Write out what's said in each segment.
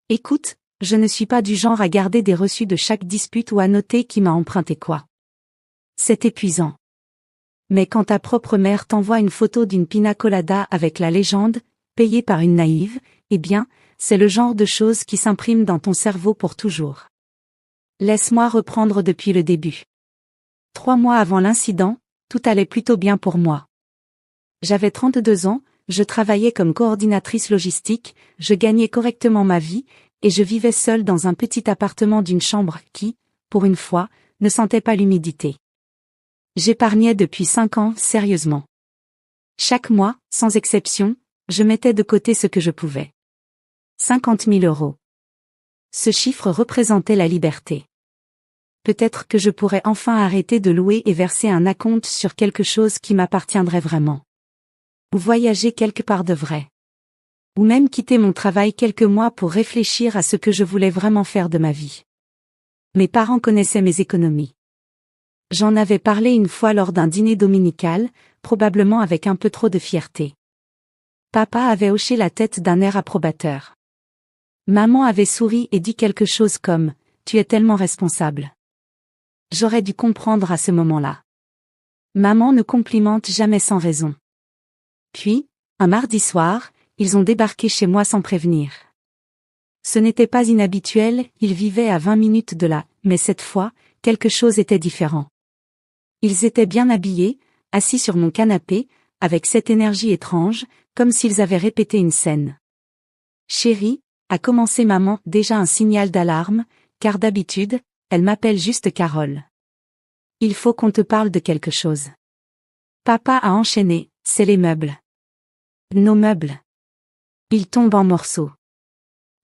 Écoute, je ne suis pas du genre à garder des reçus de chaque dispute ou à noter qui m'a emprunté quoi. C'est épuisant. Mais quand ta propre mère t'envoie une photo d'une pina colada avec la légende, payée par une naïve, eh bien, c'est le genre de choses qui s'impriment dans ton cerveau pour toujours. Laisse-moi reprendre depuis le début. 3 mois avant l'incident, tout allait plutôt bien pour moi. J'avais 32 ans, je travaillais comme coordinatrice logistique, je gagnais correctement ma vie, et je vivais seule dans un petit appartement d'une chambre qui, pour une fois, ne sentait pas l'humidité. J'épargnais depuis 5 ans, sérieusement. Chaque mois, sans exception, je mettais de côté ce que je pouvais. 50 000 €. Ce chiffre représentait la liberté. Peut-être que je pourrais enfin arrêter de louer et verser un acompte sur quelque chose qui m'appartiendrait vraiment. Ou voyager quelque part de vrai. Ou même quitter mon travail quelques mois pour réfléchir à ce que je voulais vraiment faire de ma vie. Mes parents connaissaient mes économies. J'en avais parlé une fois lors d'un dîner dominical, probablement avec un peu trop de fierté. Papa avait hoché la tête d'un air approbateur. Maman avait souri et dit quelque chose comme « Tu es tellement responsable ». J'aurais dû comprendre à ce moment-là. Maman ne complimente jamais sans raison. Puis, un mardi soir, ils ont débarqué chez moi sans prévenir. Ce n'était pas inhabituel, ils vivaient à 20 minutes de là, mais cette fois, quelque chose était différent. Ils étaient bien habillés, assis sur mon canapé, avec cette énergie étrange, comme s'ils avaient répété une scène. « Chérie », a commencé maman, déjà un signal d'alarme, car d'habitude, elle m'appelle juste Carole. « Il faut qu'on te parle de quelque chose. » Papa a enchaîné, « C'est les meubles. » Nos meubles. Ils tombent en morceaux.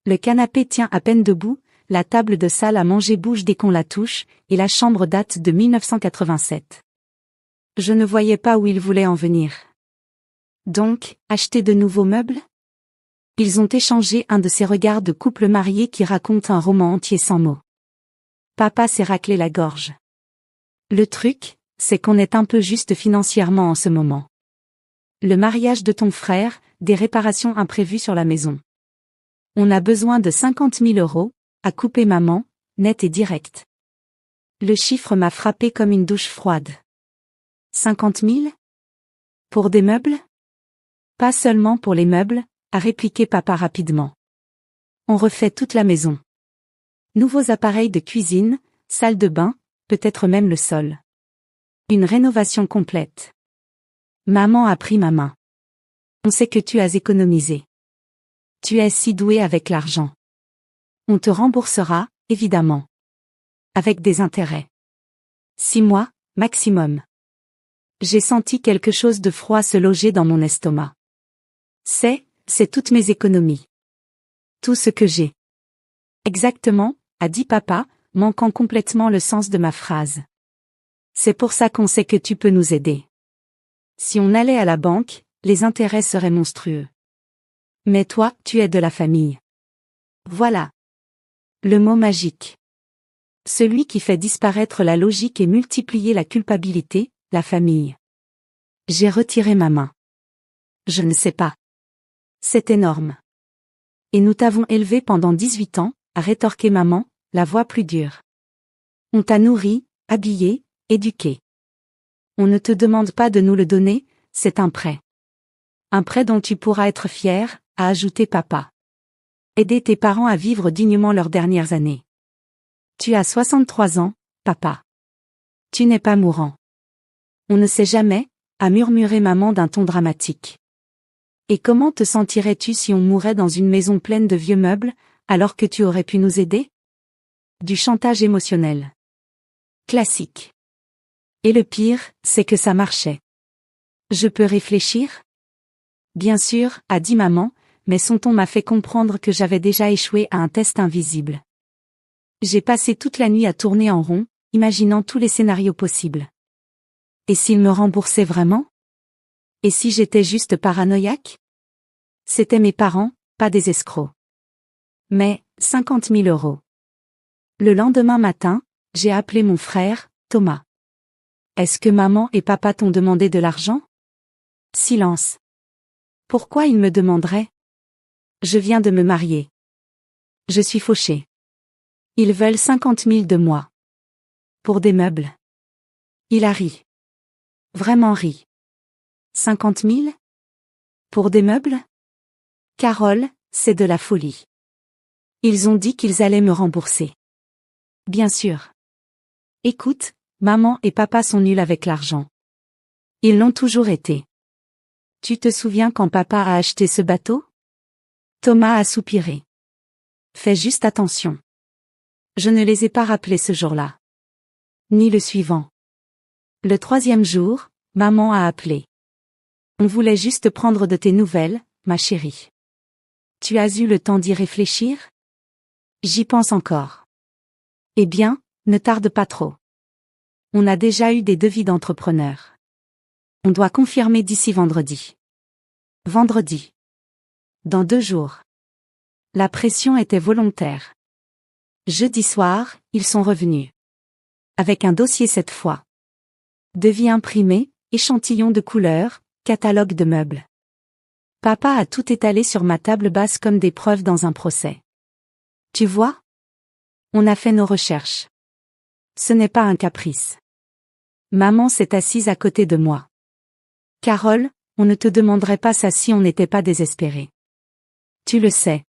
Le canapé tient à peine debout, la table de salle à manger bouge dès qu'on la touche, et la chambre date de 1987. Je ne voyais pas où ils voulaient en venir. Donc, acheter de nouveaux meubles ? Ils ont échangé un de ces regards de couple marié qui raconte un roman entier sans mots. Papa s'est raclé la gorge. Le truc, c'est qu'on est un peu juste financièrement en ce moment. Le mariage de ton frère, des réparations imprévues sur la maison. On a besoin de 50 000 €, a coupé maman, net et direct. Le chiffre m'a frappé comme une douche froide. 50 000 ? Pour des meubles ? Pas seulement pour les meubles, a répliqué papa rapidement. On refait toute la maison. Nouveaux appareils de cuisine, salle de bain, peut-être même le sol. Une rénovation complète. Maman a pris ma main. On sait que tu as économisé. Tu es si doué avec l'argent. On te remboursera, évidemment. Avec des intérêts. 6 mois, maximum. J'ai senti quelque chose de froid se loger dans mon estomac. C'est toutes mes économies. Tout ce que j'ai. Exactement, a dit papa, manquant complètement le sens de ma phrase. C'est pour ça qu'on sait que tu peux nous aider. Si on allait à la banque, les intérêts seraient monstrueux. Mais toi, tu es de la famille. Voilà. Le mot magique. Celui qui fait disparaître la logique et multiplier la culpabilité, la famille. J'ai retiré ma main. Je ne sais pas. C'est énorme. Et nous t'avons élevé pendant 18 ans, a rétorqué maman, la voix plus dure. On t'a nourri, habillé, éduqué. On ne te demande pas de nous le donner, c'est un prêt. Un prêt dont tu pourras être fier, a ajouté papa. Aider tes parents à vivre dignement leurs dernières années. Tu as 63 ans, papa. Tu n'es pas mourant. On ne sait jamais, a murmuré maman d'un ton dramatique. Et comment te sentirais-tu si on mourait dans une maison pleine de vieux meubles, alors que tu aurais pu nous aider ? Du chantage émotionnel. Classique. Et le pire, c'est que ça marchait. Je peux réfléchir ? Bien sûr, a dit maman, mais son ton m'a fait comprendre que j'avais déjà échoué à un test invisible. J'ai passé toute la nuit à tourner en rond, imaginant tous les scénarios possibles. Et s'ils me remboursaient vraiment ? Et si j'étais juste paranoïaque ? C'étaient mes parents, pas des escrocs. Mais, 50 000 €. Le lendemain matin, j'ai appelé mon frère, Thomas. Est-ce que maman et papa t'ont demandé de l'argent ? Silence. Pourquoi ils me demanderaient ? Je viens de me marier. Je suis fauchée. Ils veulent 50 000 de moi. Pour des meubles. Il a ri. Vraiment ri. 50 000? Pour des meubles? Carole, c'est de la folie. Ils ont dit qu'ils allaient me rembourser. Bien sûr. Écoute, maman et papa sont nuls avec l'argent. Ils l'ont toujours été. Tu te souviens quand papa a acheté ce bateau? Thomas a soupiré. Fais juste attention. Je ne les ai pas rappelés ce jour-là. Ni le suivant. Le 3e jour, maman a appelé. On voulait juste prendre de tes nouvelles, ma chérie. Tu as eu le temps d'y réfléchir? J'y pense encore. Eh bien, ne tarde pas trop. On a déjà eu des devis d'entrepreneurs. On doit confirmer d'ici vendredi. Vendredi. Dans 2 jours. La pression était volontaire. Jeudi soir, ils sont revenus. Avec un dossier cette fois. Devis imprimé, échantillon de couleurs, catalogue de meubles. Papa a tout étalé sur ma table basse comme des preuves dans un procès. Tu vois? On a fait nos recherches. Ce n'est pas un caprice. Maman s'est assise à côté de moi. Carole, on ne te demanderait pas ça si on n'était pas désespéré. Tu le sais.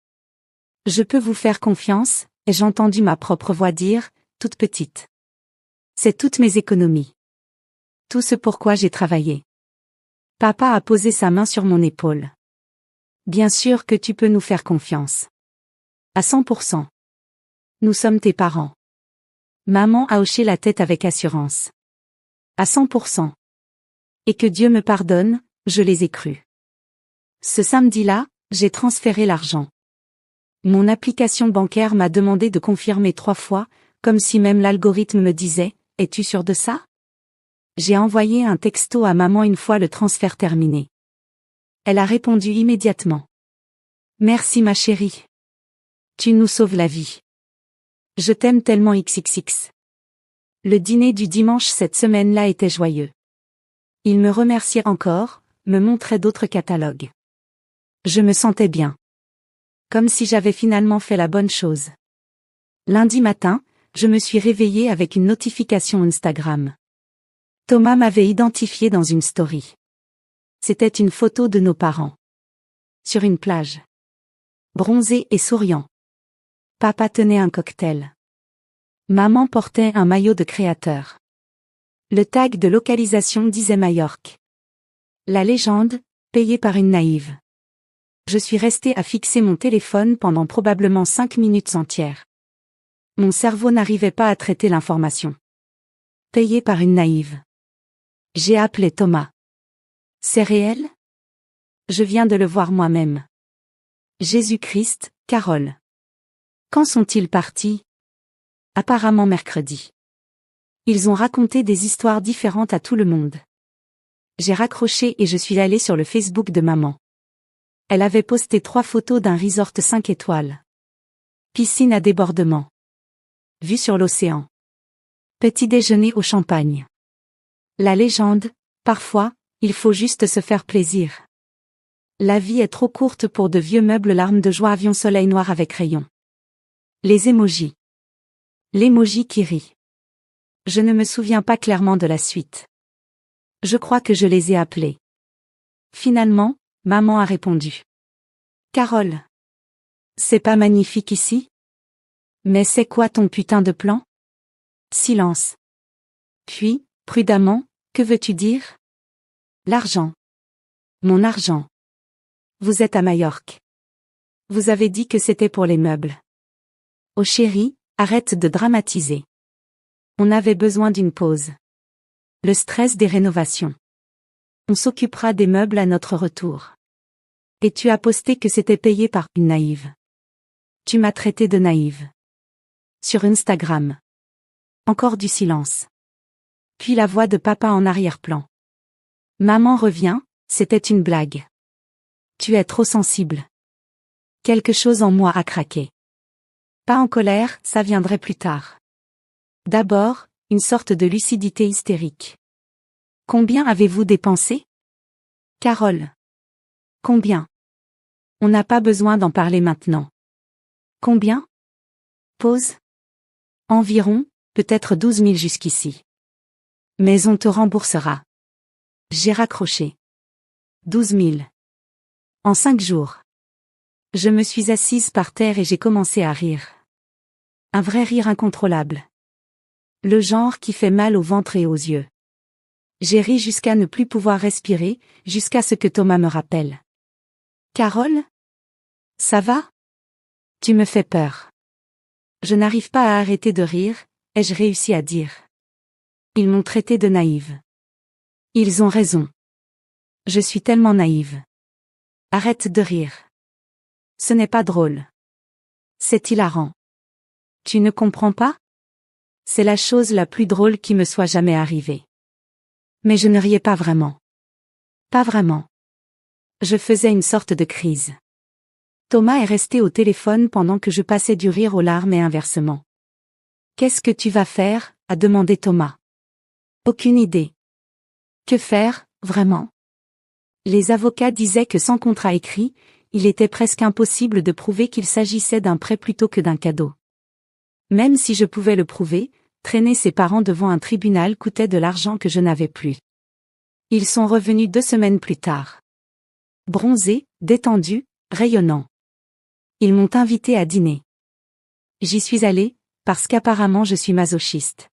Je peux vous faire confiance, ai-je entendu ma propre voix dire, toute petite. C'est toutes mes économies. Tout ce pourquoi j'ai travaillé. Papa a posé sa main sur mon épaule. Bien sûr que tu peux nous faire confiance. À 100%. Nous sommes tes parents. Maman a hoché la tête avec assurance. À 100%. Et que Dieu me pardonne, je les ai crus. Ce samedi-là, j'ai transféré l'argent. Mon application bancaire m'a demandé de confirmer 3 fois, comme si même l'algorithme me disait « Es-tu sûr de ça ?» J'ai envoyé un texto à maman une fois le transfert terminé. Elle a répondu immédiatement. « Merci ma chérie. Tu nous sauves la vie. Je t'aime tellement XXX. » Le dîner du dimanche cette semaine-là était joyeux. Il me remerciait encore, me montrait d'autres catalogues. Je me sentais bien. Comme si j'avais finalement fait la bonne chose. Lundi matin, je me suis réveillée avec une notification Instagram. Thomas m'avait identifié dans une story. C'était une photo de nos parents. Sur une plage. Bronzé et souriant. Papa tenait un cocktail. Maman portait un maillot de créateur. Le tag de localisation disait Majorque. La légende, payée par une naïve. Je suis restée à fixer mon téléphone pendant probablement 5 minutes entières. Mon cerveau n'arrivait pas à traiter l'information. Payée par une naïve. J'ai appelé Thomas. C'est réel? Je viens de le voir moi-même. Jésus-Christ, Carole. Quand sont-ils partis? Apparemment mercredi. Ils ont raconté des histoires différentes à tout le monde. J'ai raccroché et je suis allée sur le Facebook de maman. Elle avait posté 3 photos d'un resort 5 étoiles. Piscine à débordement. Vue sur l'océan. Petit déjeuner au champagne. La légende, parfois, il faut juste se faire plaisir. La vie est trop courte pour de vieux meubles larmes de joie avion soleil noir avec rayons. Les émojis. L'émoji qui rit. Je ne me souviens pas clairement de la suite. Je crois que je les ai appelés. Finalement, maman a répondu. Carole. C'est pas magnifique ici? Mais c'est quoi ton putain de plan? Silence. Puis, prudemment, que veux-tu dire? L'argent. Mon argent. Vous êtes à Majorque. Vous avez dit que c'était pour les meubles. Oh chérie, arrête de dramatiser. On avait besoin d'une pause. Le stress des rénovations. On s'occupera des meubles à notre retour. Et tu as posté que c'était payé par une naïve. Tu m'as traité de naïve. Sur Instagram. Encore du silence. Puis la voix de papa en arrière-plan. Maman revient, c'était une blague. Tu es trop sensible. Quelque chose en moi a craqué. Pas en colère, ça viendrait plus tard. D'abord, une sorte de lucidité hystérique. Combien avez-vous dépensé? Carole. Combien? On n'a pas besoin d'en parler maintenant. Combien? Pause. Environ, peut-être 12 000 jusqu'ici. Mais on te remboursera. J'ai raccroché. 12 000. En 5 jours. Je me suis assise par terre et j'ai commencé à rire. Un vrai rire incontrôlable. Le genre qui fait mal au ventre et aux yeux. J'ai ri jusqu'à ne plus pouvoir respirer, jusqu'à ce que Thomas me rappelle. Carole? Ça va? Tu me fais peur. Je n'arrive pas à arrêter de rire, ai-je réussi à dire. Ils m'ont traité de naïve. Ils ont raison. Je suis tellement naïve. Arrête de rire. Ce n'est pas drôle. C'est hilarant. Tu ne comprends pas? C'est la chose la plus drôle qui me soit jamais arrivée. Mais je ne riais pas vraiment. Pas vraiment. Je faisais une sorte de crise. Thomas est resté au téléphone pendant que je passais du rire aux larmes et inversement. Qu'est-ce que tu vas faire? A demandé Thomas. Aucune idée. Que faire, vraiment? Les avocats disaient que sans contrat écrit, il était presque impossible de prouver qu'il s'agissait d'un prêt plutôt que d'un cadeau. Même si je pouvais le prouver, traîner ses parents devant un tribunal coûtait de l'argent que je n'avais plus. Ils sont revenus 2 semaines plus tard. Bronzés, détendus, rayonnants. Ils m'ont invité à dîner. J'y suis allée, parce qu'apparemment je suis masochiste.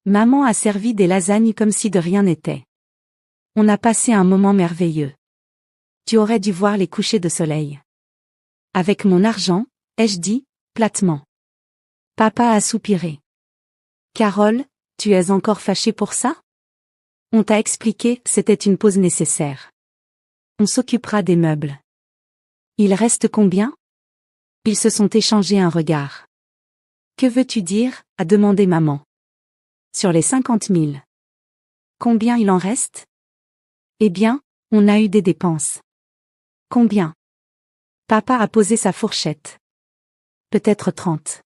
Maman a servi des lasagnes comme si de rien n'était. On a passé un moment merveilleux. Tu aurais dû voir les couchers de soleil. Avec mon argent, ai-je dit, platement. Papa a soupiré. Carole, tu es encore fâchée pour ça? On t'a expliqué, c'était une pause nécessaire. On s'occupera des meubles. Il reste combien? Ils se sont échangés un regard. Que veux-tu dire? A demandé maman. Sur les 50 000. Combien il en reste? Eh bien, on a eu des dépenses. Combien? Papa a posé sa fourchette. Peut-être 30.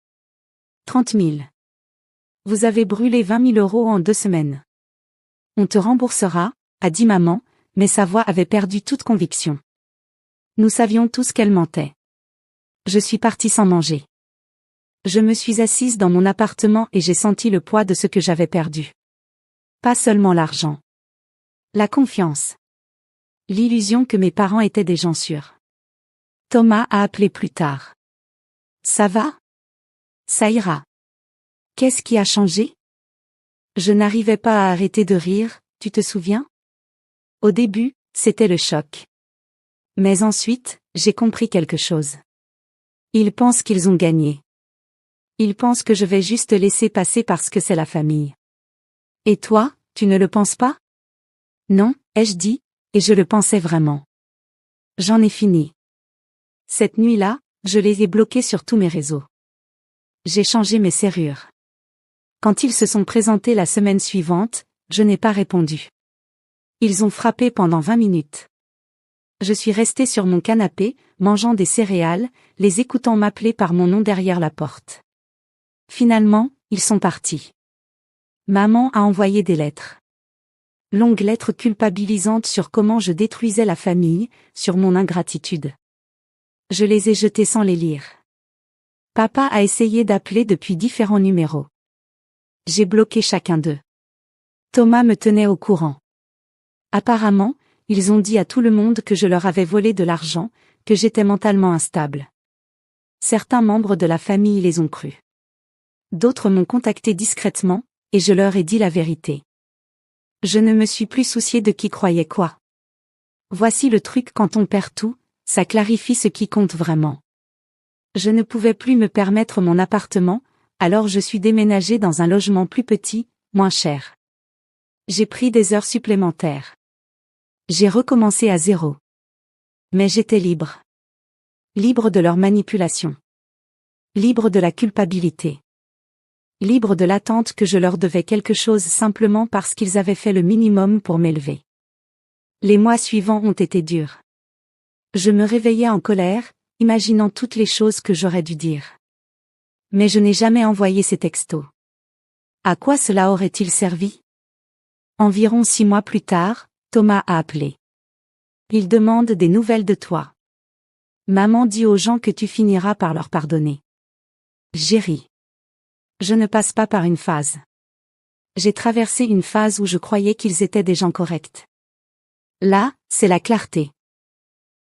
30 000. Vous avez brûlé 20 000 € en 2 semaines. On te remboursera, a dit maman, mais sa voix avait perdu toute conviction. Nous savions tous qu'elle mentait. Je suis partie sans manger. Je me suis assise dans mon appartement et j'ai senti le poids de ce que j'avais perdu. Pas seulement l'argent. La confiance. L'illusion que mes parents étaient des gens sûrs. Thomas a appelé plus tard. Ça va? Ça ira. Qu'est-ce qui a changé? Je n'arrivais pas à arrêter de rire, tu te souviens? Au début, c'était le choc. Mais ensuite, j'ai compris quelque chose. Ils pensent qu'ils ont gagné. Ils pensent que je vais juste laisser passer parce que c'est la famille. Et toi, tu ne le penses pas? Non, ai-je dit, et je le pensais vraiment. J'en ai fini. Cette nuit-là, je les ai bloqués sur tous mes réseaux. J'ai changé mes serrures. Quand ils se sont présentés la semaine suivante, je n'ai pas répondu. Ils ont frappé pendant 20 minutes. Je suis restée sur mon canapé, mangeant des céréales, les écoutant m'appeler par mon nom derrière la porte. Finalement, ils sont partis. Maman a envoyé des lettres. Longues lettres culpabilisantes sur comment je détruisais la famille, sur mon ingratitude. Je les ai jetées sans les lire. Papa a essayé d'appeler depuis différents numéros. J'ai bloqué chacun d'eux. Thomas me tenait au courant. Apparemment, ils ont dit à tout le monde que je leur avais volé de l'argent, que j'étais mentalement instable. Certains membres de la famille les ont crus. D'autres m'ont contacté discrètement, et je leur ai dit la vérité. Je ne me suis plus soucié de qui croyait quoi. Voici le truc, quand on perd tout, ça clarifie ce qui compte vraiment. Je ne pouvais plus me permettre mon appartement, alors je suis déménagée dans un logement plus petit, moins cher. J'ai pris des heures supplémentaires. J'ai recommencé à zéro. Mais j'étais libre. Libre de leur manipulation. Libre de la culpabilité. Libre de l'attente que je leur devais quelque chose simplement parce qu'ils avaient fait le minimum pour m'élever. Les mois suivants ont été durs. Je me réveillais en colère, imaginant toutes les choses que j'aurais dû dire. Mais je n'ai jamais envoyé ces textos. À quoi cela aurait-il servi? Environ 6 mois plus tard, Thomas a appelé. Il demande des nouvelles de toi. Maman dit aux gens que tu finiras par leur pardonner. J'ai ri. Je ne passe pas par une phase. J'ai traversé une phase où je croyais qu'ils étaient des gens corrects. Là, c'est la clarté.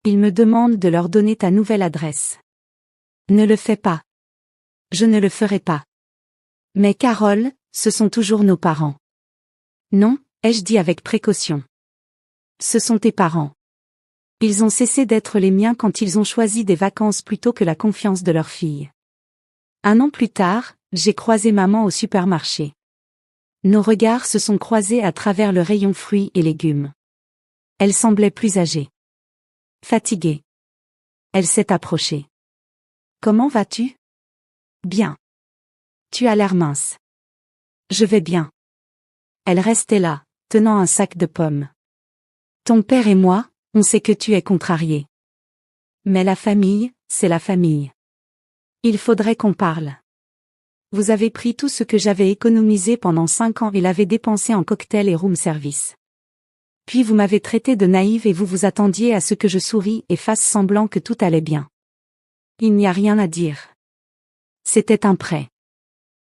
Ils me demandent de leur donner ta nouvelle adresse. Ne le fais pas. Je ne le ferai pas. Mais Carole, ce sont toujours nos parents. Non, ai-je dit avec précaution. Ce sont tes parents. Ils ont cessé d'être les miens quand ils ont choisi des vacances plutôt que la confiance de leur fille. 1 an plus tard, j'ai croisé maman au supermarché. Nos regards se sont croisés à travers le rayon fruits et légumes. Elle semblait plus âgée. Fatiguée. Elle s'est approchée. Comment vas-tu? Bien. Tu as l'air mince. Je vais bien. Elle restait là, tenant un sac de pommes. Ton père et moi, on sait que tu es contrarié. Mais la famille, c'est la famille. Il faudrait qu'on parle. Vous avez pris tout ce que j'avais économisé pendant 5 ans et l'avez dépensé en cocktail et room service. Puis vous m'avez traité de naïve et vous vous attendiez à ce que je sourie et fasse semblant que tout allait bien. Il n'y a rien à dire. C'était un prêt.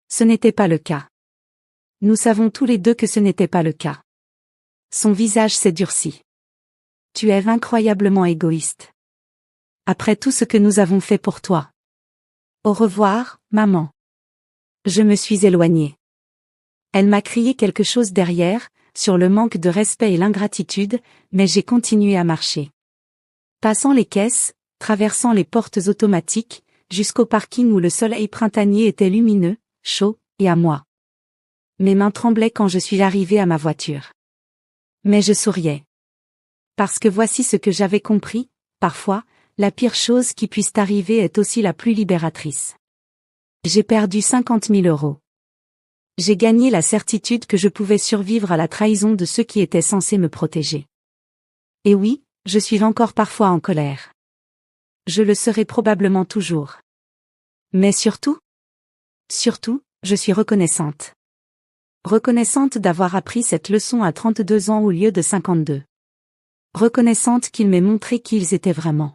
Ce n'était pas le cas. Nous savons tous les deux que ce n'était pas le cas. Son visage s'est durci. Tu es incroyablement égoïste. Après tout ce que nous avons fait pour toi. Au revoir, maman. Je me suis éloignée. Elle m'a crié quelque chose derrière, sur le manque de respect et l'ingratitude, mais j'ai continué à marcher. Passant les caisses, traversant les portes automatiques, jusqu'au parking où le soleil printanier était lumineux, chaud, et à moi. Mes mains tremblaient quand je suis arrivée à ma voiture. Mais je souriais. Parce que voici ce que j'avais compris, parfois, la pire chose qui puisse t'arriver est aussi la plus libératrice. J'ai perdu 50 000 €. J'ai gagné la certitude que je pouvais survivre à la trahison de ceux qui étaient censés me protéger. Et oui, je suis encore parfois en colère. Je le serai probablement toujours. Mais surtout, je suis reconnaissante. Reconnaissante d'avoir appris cette leçon à 32 ans au lieu de 52. Reconnaissante qu'ils m'aient montré qui ils étaient vraiment.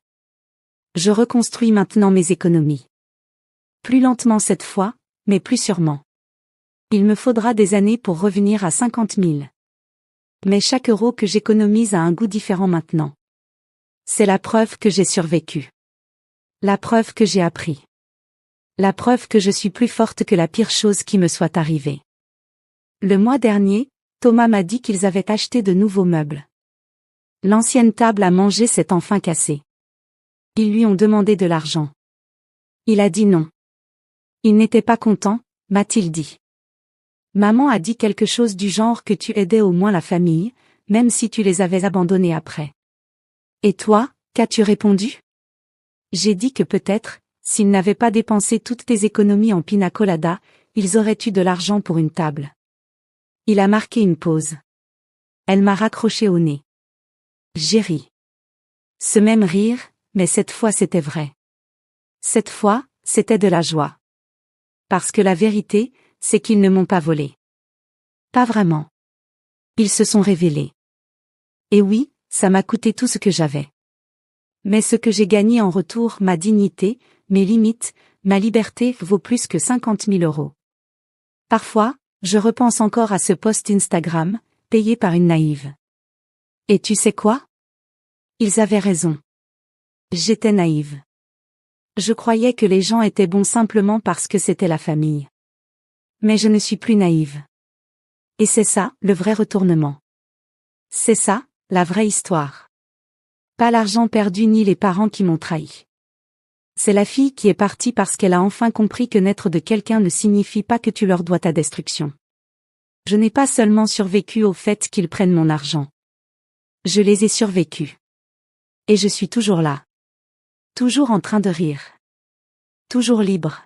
Je reconstruis maintenant mes économies. Plus lentement cette fois, mais plus sûrement. Il me faudra des années pour revenir à 50 000. Mais chaque euro que j'économise a un goût différent maintenant. C'est la preuve que j'ai survécu. La preuve que j'ai appris. La preuve que je suis plus forte que la pire chose qui me soit arrivée. Le mois dernier, Thomas m'a dit qu'ils avaient acheté de nouveaux meubles. L'ancienne table à manger s'est enfin cassée. Ils lui ont demandé de l'argent. Il a dit non. Il n'était pas content, m'a-t-il dit. Maman a dit quelque chose du genre que tu aidais au moins la famille, même si tu les avais abandonnés après. Et toi, qu'as-tu répondu? J'ai dit que peut-être, s'ils n'avaient pas dépensé toutes tes économies en pina colada, ils auraient eu de l'argent pour une table. Il a marqué une pause. Elle m'a raccroché au nez. J'ai ri. Ce même rire, mais cette fois c'était vrai. Cette fois, c'était de la joie. Parce que la vérité, c'est qu'ils ne m'ont pas volé. Pas vraiment. Ils se sont révélés. Et oui, ça m'a coûté tout ce que j'avais. Mais ce que j'ai gagné en retour, ma dignité, mes limites, ma liberté, vaut plus que 50 000 €. Parfois, je repense encore à ce post Instagram, payé par une naïve. Et tu sais quoi? Ils avaient raison. J'étais naïve. Je croyais que les gens étaient bons simplement parce que c'était la famille. Mais je ne suis plus naïve. Et c'est ça, le vrai retournement. C'est ça, la vraie histoire. Pas l'argent perdu ni les parents qui m'ont trahi. C'est la fille qui est partie parce qu'elle a enfin compris que naître de quelqu'un ne signifie pas que tu leur dois ta destruction. Je n'ai pas seulement survécu au fait qu'ils prennent mon argent. Je les ai survécus. Et je suis toujours là. Toujours en train de rire. Toujours libre.